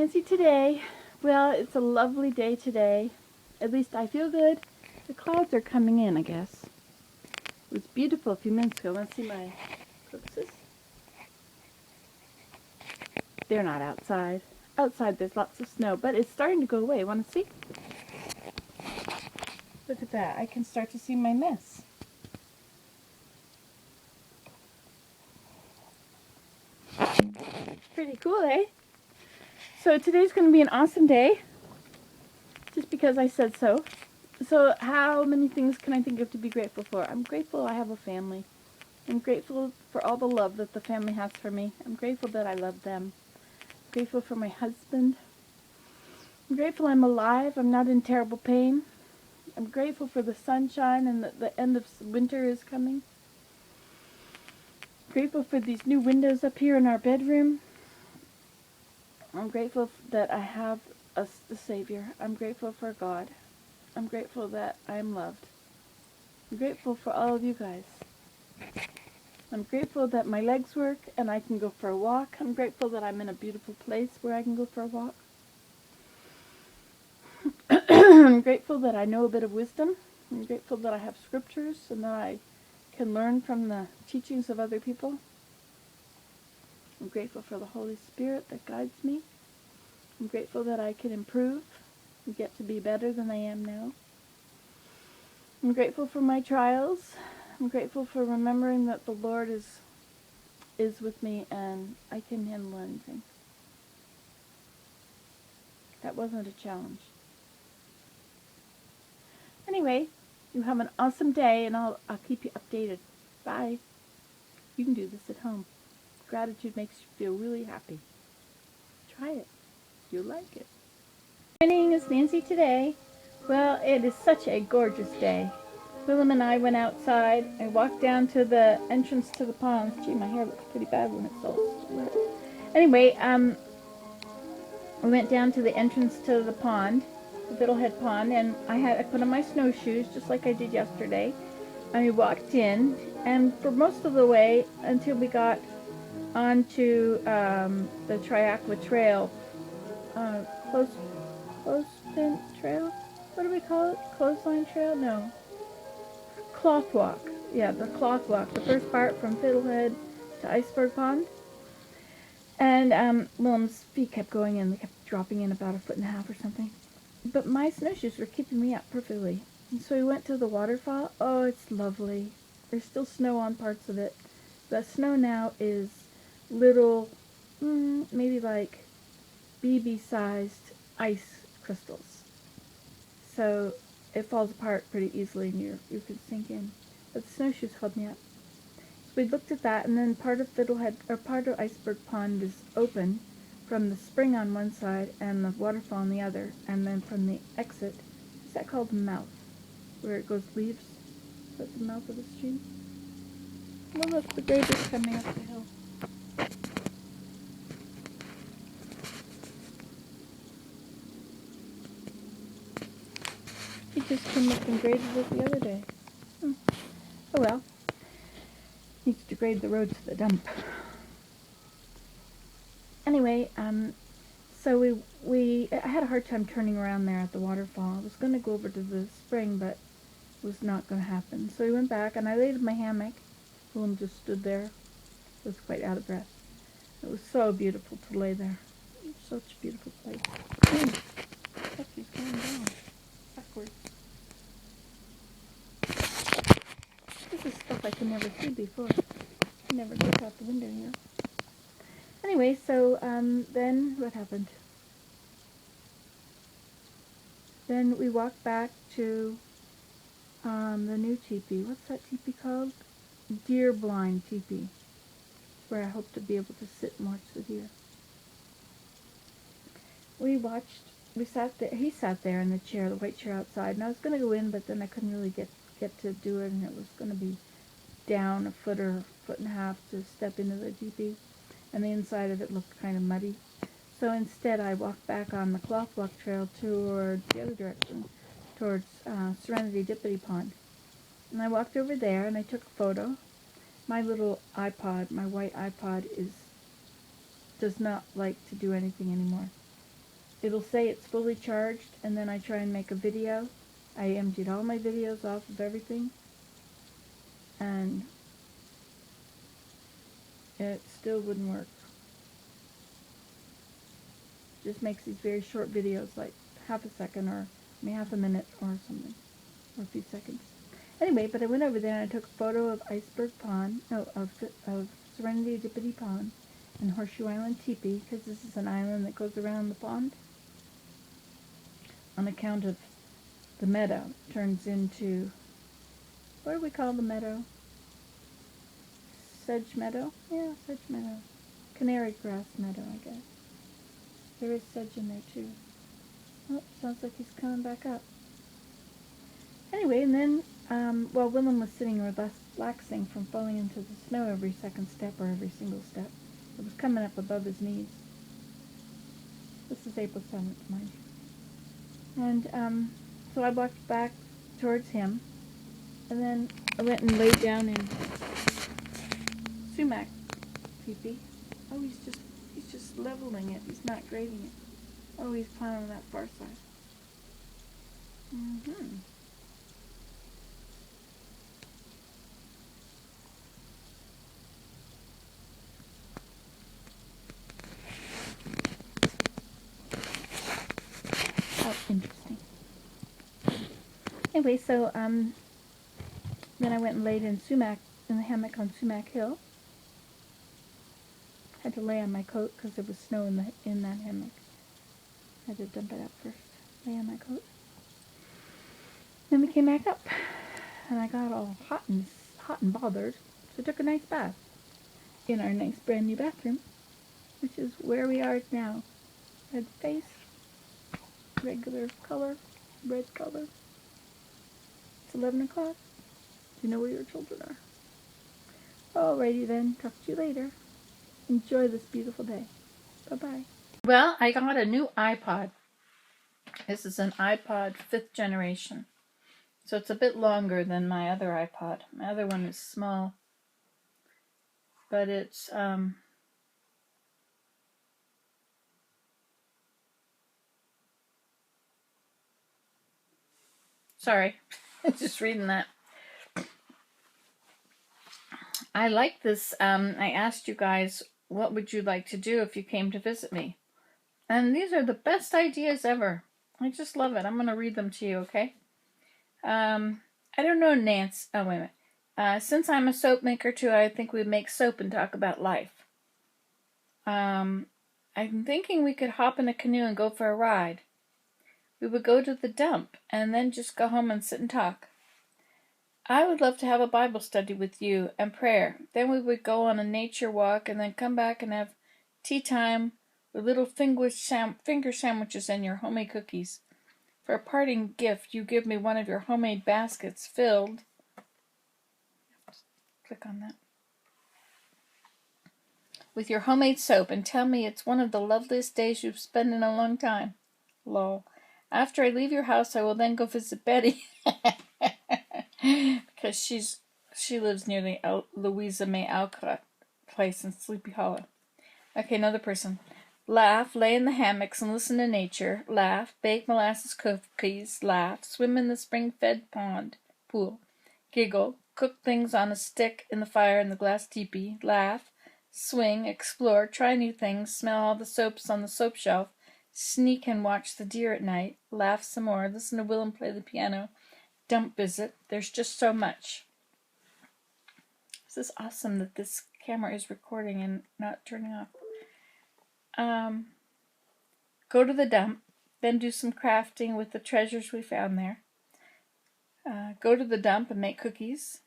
Nancy today. Well, it's a lovely day today. At least I feel good. The clouds are coming in, I guess. It was beautiful a few minutes ago. Want to see my crocuses? They're not outside. Outside there's lots of snow, but it's starting to go away. Want to see? Look at that. I can start to see my mess. Pretty cool, eh? So today's going to be an awesome day. Just because I said so. So how many things can I think of to be grateful for? I'm grateful I have a family. I'm grateful for all the love that the family has for me. I'm grateful that I love them. I'm grateful for my husband. I'm grateful I'm alive. I'm not in terrible pain. I'm grateful for the sunshine and that the end of winter is coming. I'm grateful for these new windows up here in our bedroom. I'm grateful that I have the Savior. I'm grateful for God. I'm grateful that I'm loved. I'm grateful for all of you guys. I'm grateful that my legs work and I can go for a walk. I'm grateful that I'm in a beautiful place where I can go for a walk. I'm grateful that I know a bit of wisdom. I'm grateful that I have scriptures and that I can learn from the teachings of other people. I'm grateful for the Holy Spirit that guides me. I'm grateful that I can improve and get to be better than I am now. I'm grateful for my trials. I'm grateful for remembering that the Lord is with me and I can handle anything. That wasn't a challenge. Anyway, you have an awesome day and I'll keep you updated. Bye. You can do this at home. Gratitude makes you feel really happy. Try it. You'll like it. Good morning, it's Nancy today. Well, it is such a gorgeous day. Willem and I went outside and walked down to the entrance to the pond. Gee, my hair looks pretty bad when it's all wet. Anyway, we went down to the entrance to the pond, the Fiddlehead Pond, and I put on my snowshoes just like I did yesterday. And we walked in, and for most of the way until we got onto the Triaqua Trail, clothespin trail? What do we call it? Clothesline trail? No. Cloth walk. Yeah, the cloth walk. The first part from Fiddlehead to Iceberg Pond. And Willem's feet kept going in. They kept dropping in about 1.5 feet or something. But my snowshoes were keeping me up perfectly. And so we went to the waterfall. Oh, it's lovely. There's still snow on parts of it. The snow now is little, maybe like BB-sized ice crystals. So it falls apart pretty easily and you can sink in. But the snowshoes held me up. So we looked at that, and then part of Iceberg Pond is open from the spring on one side and the waterfall on the other, and then from the exit, is that called the mouth? Where it goes leaves? Is that the mouth of the stream? Well, look, the grade is coming up the hill. He just came up and graded it the other day. Oh well. Needs to grade the road to the dump. Anyway, so I had a hard time turning around there at the waterfall. I was going to go over to the spring, but it was not going to happen. So we went back, and I laid in my hammock. Willem just stood there. I was quite out of breath. It was so beautiful to lay there. It was such a beautiful place. She's going down backwards. This is stuff I could never see before. I never looked out the window here. Anyway, so then what happened? Then we walked back to the new teepee. What's that teepee called? Deer blind teepee, where I hope to be able to sit and watch the deer. We sat there. He sat there in the chair, the white chair outside, and I was going to go in, but then I couldn't really get to do it, and it was going to be down 1 foot or 1.5 feet to step into the teepee, and the inside of it looked kind of muddy. So instead I walked back on the cloth walk trail towards the other direction, towards Serenity Dippity Pond. And I walked over there and I took a photo. My little iPod, my white iPod, does not like to do anything anymore. it'll say it's fully charged, and then I try and make a video. I emptied all my videos off of everything, and it still wouldn't work. It just makes these very short videos, like half a second, or half a minute or something, or a few seconds. Anyway, but I went over there and I took a photo of Iceberg Pond, no, of Serenity Dippity Pond and Horseshoe Island Teepee, because this is an island that goes around the pond. On account of the meadow, turns into, what do we call the meadow? Sedge meadow? Yeah, sedge meadow. Canary grass meadow, I guess. There is sedge in there too. Oh, sounds like he's coming back up. Anyway, and then, while Willem was sitting relaxing from falling into the snow every second step or every single step, it was coming up above his knees. This is April 7th, mind you. And so I walked back towards him, and then I went and laid down in sumac teepee. Oh, he's just leveling it. He's not grading it. Oh, he's climbing on that far side. Mm-hmm. Oh, interesting. Anyway, so then I went and laid in the hammock on Sumac Hill. Had to lay on my coat because there was snow in that hammock. Had to dump it out first. Lay on my coat. Then we came back up, and I got all hot and bothered, so I took a nice bath in our nice brand new bathroom, which is where we are now. Red face, regular color, red color. It's 11 o'clock. Do you know where your children are? Alrighty then, talk to you later. Enjoy this beautiful day. Bye-bye. Well, I got a new iPod. This is an iPod 5th generation. So it's a bit longer than my other iPod. My other one is small. But it's, sorry, just reading that. I like this. I asked you guys, what would you like to do if you came to visit me? And these are the best ideas ever. I just love it. I'm going to read them to you, okay? I don't know, Nance. Oh, wait a minute. Since I'm a soap maker too, I think we'd make soap and talk about life. I'm thinking we could hop in a canoe and go for a ride. We would go to the dump and then just go home and sit and talk. I would love to have a Bible study with you and prayer. Then we would go on a nature walk and then come back and have tea time with little finger sandwiches and your homemade cookies. For a parting gift, you give me one of your homemade baskets filled. Click on that. With your homemade soap and tell me it's one of the loveliest days you've spent in a long time. Lol. After I leave your house, I will then go visit Betty. Because she lives near the Louisa May Alcott place in Sleepy Hollow. Okay, another person. Laugh, lay in the hammocks and listen to nature. Laugh, bake molasses cookies. Laugh, swim in the spring-fed pool. Giggle, cook things on a stick in the fire in the glass teepee. Laugh, swing, explore, try new things, smell all the soaps on the soap shelf, sneak and watch the deer at night. Laugh some more, listen to Willem play the piano. Dump visit. There's just so much. This is awesome that this camera is recording and not turning off. Go to the dump, then do some crafting with the treasures we found there. Go to the dump and make cookies.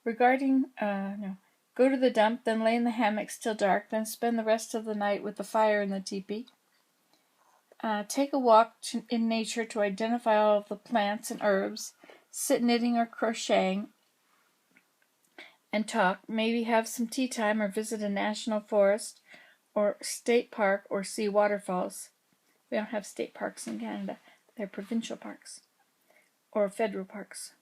Go to the dump, then lay in the hammocks till dark, then spend the rest of the night with the fire in the teepee. Take a walk in nature to identify all of the plants and herbs. Sit knitting or crocheting and talk. Maybe have some tea time or visit a national forest or state park or see waterfalls. We don't have state parks in Canada. They're provincial parks or federal parks.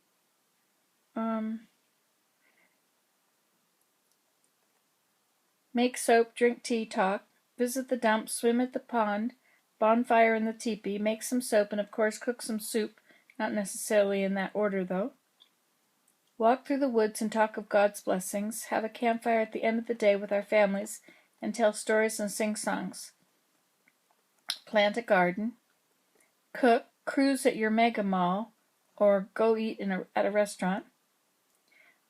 Make soap, drink tea, talk, visit the dump, swim at the pond, bonfire in the teepee, make some soap, and of course cook some soup, not necessarily in that order though. Walk through the woods and talk of God's blessings, have a campfire at the end of the day with our families, and tell stories and sing songs. Plant a garden. Cook, cruise at your mega mall, or go eat at a restaurant.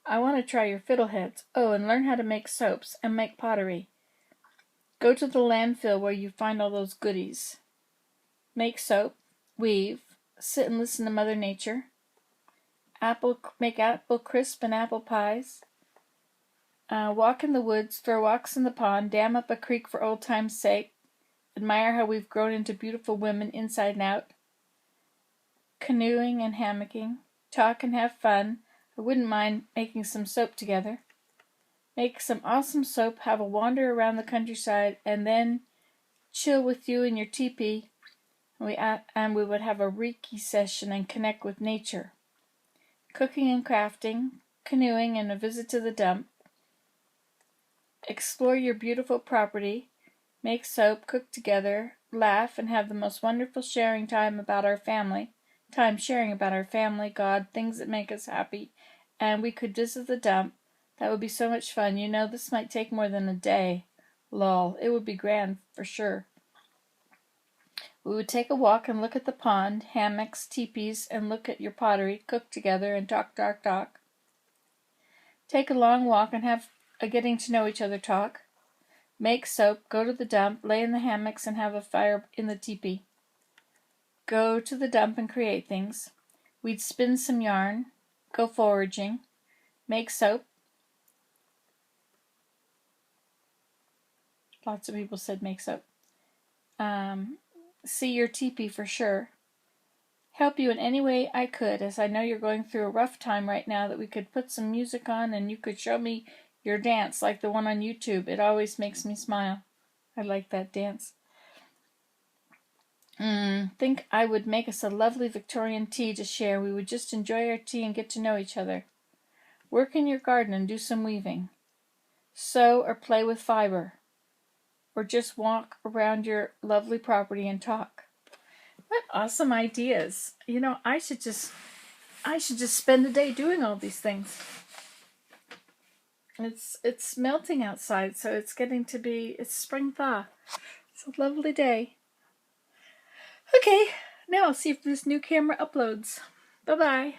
I want to try your fiddleheads. Oh, and learn how to make soaps and make pottery. Go to the landfill where you find all those goodies. Make soap, weave, sit and listen to Mother Nature. Make apple crisp and apple pies. Walk in the woods, throw walks in the pond, dam up a creek for old time's sake. Admire how we've grown into beautiful women inside and out. Canoeing and hammocking. Talk and have fun. I wouldn't mind making some soap together. Make some awesome soap, have a wander around the countryside, and then chill with you in your teepee. And we would have a Reiki session and connect with nature. Cooking and crafting, canoeing, and a visit to the dump. Explore your beautiful property. Make soap, cook together, laugh, and have the most wonderful sharing time about our family. Sharing about our family, God, things that make us happy, and we could visit the dump. That would be so much fun. You know, this might take more than a day. Lol, it would be grand for sure. We would take a walk and look at the pond, hammocks, teepees, and look at your pottery, cook together, and talk. Take a long walk and have a getting to know each other talk. Make soap, go to the dump, lay in the hammocks, and have a fire in the teepee. Go to the dump and create things. We'd spin some yarn, go foraging, make soap. Lots of people said make soap. See your teepee for sure. Help you in any way I could, as I know you're going through a rough time right now, that we could put some music on and you could show me your dance like the one on YouTube. It always makes me smile. I like that dance. Think I would make us a lovely Victorian tea to share. We would just enjoy our tea and get to know each other. Work in your garden and do some weaving. Sew or play with fiber. Or just walk around your lovely property and talk. What awesome ideas. You know, I should just spend a day doing all these things. It's melting outside, so it's spring thaw. It's a lovely day. Okay, now I'll see if this new camera uploads. Bye-bye.